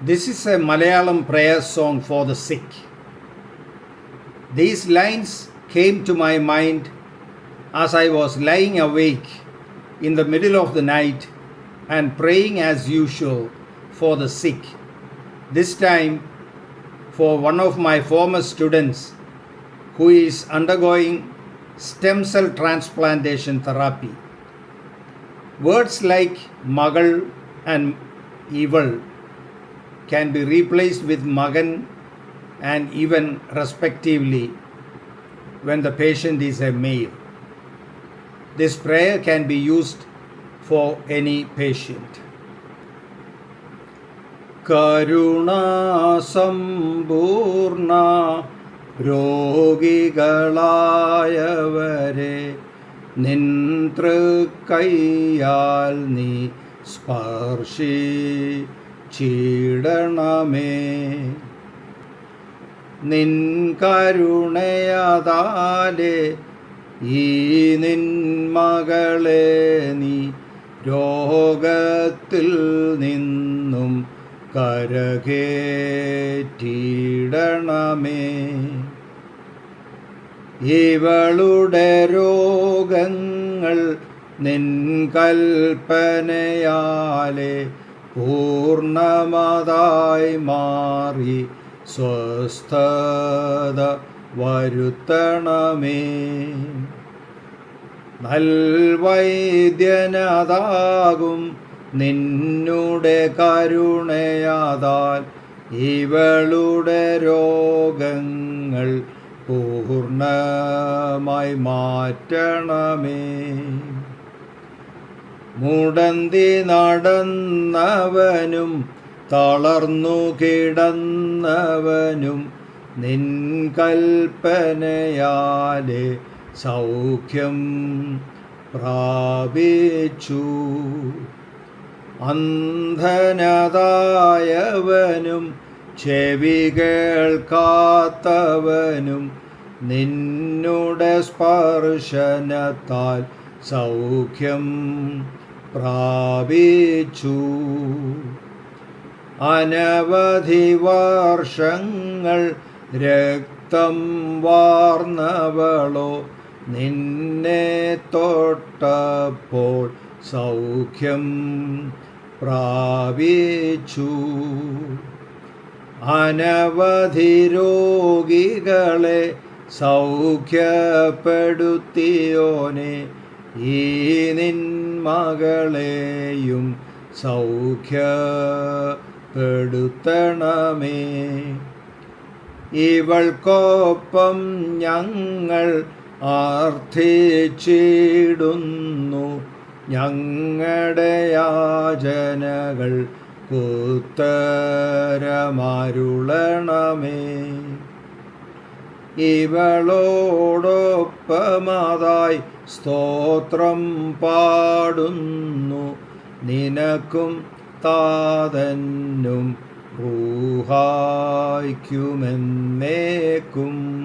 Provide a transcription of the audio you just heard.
This is a Malayalam prayer song for the sick. These lines came to my mind as I was lying awake in the middle of the night and praying as usual for the sick. This time for one of my former students who is undergoing stem cell transplantation therapy. Words like Magal and Ival can be replaced with Magan and even respectively when the patient is a male. This prayer can be used for any patient. Karuna രോഗികളായവരെ നിൻ തൃക്കൈയാൽ നീ സ്പർശിച്ചിടണമേ. നിൻ കരുണയാതാലേ ഈ നിൻ മകളെ നീ രോഗത്തിൽ നിന്നും കരകേറ്റിടണമേ. ഇവളുടെ രോഗങ്ങൾ നിൻ കൽപ്പനയാലെ പൂർണ്ണമതായി മാറി സ്വസ്ഥത വരുത്തണമേ. നൽവൈദ്യനതാകും നിന്നുടെ കരുണയാതാൽ ഇവളുടെ രോഗങ്ങൾ പൂർണ്ണമായി മാറ്റണമേ. മുടന്തി നടന്നവനും തളർന്നു കിടന്നവനും നിൻ കൽപ്പനയാലെ സൗഖ്യം പ്രാപിച്ചു. അന്ധനതായവനും ചെവി കേൾക്കാത്തവനും നിന്നുടെ സ്പർശനത്താൽ സൗഖ്യം പ്രാപിച്ചു. അനവധി വർഷങ്ങൾ രക്തം വാർന്നവളോ നിന്നെ തൊട്ടപ്പോൾ സൗഖ്യം പ്രാപിച്ചു. അനവധി രോഗികളെ സൗഖ്യപ്പെടുത്തിയോനെ ഈ നിൻ മകളെയും സൗഖ്യപ്പെടുത്തണമേ. ഇവൾക്കൊപ്പം ഞങ്ങൾ ആർത്ഥിച്ചിടുന്നു. ഞങ്ങളുടെ യാചനകൾ ഉത്തരമരുളണമേ. ഇവളോടൊപ്പമതായി സ്തോത്രം പാടുന്നു നിനക്കും താതനും റൂഹായ്ക്കുമെന്നേക്കും.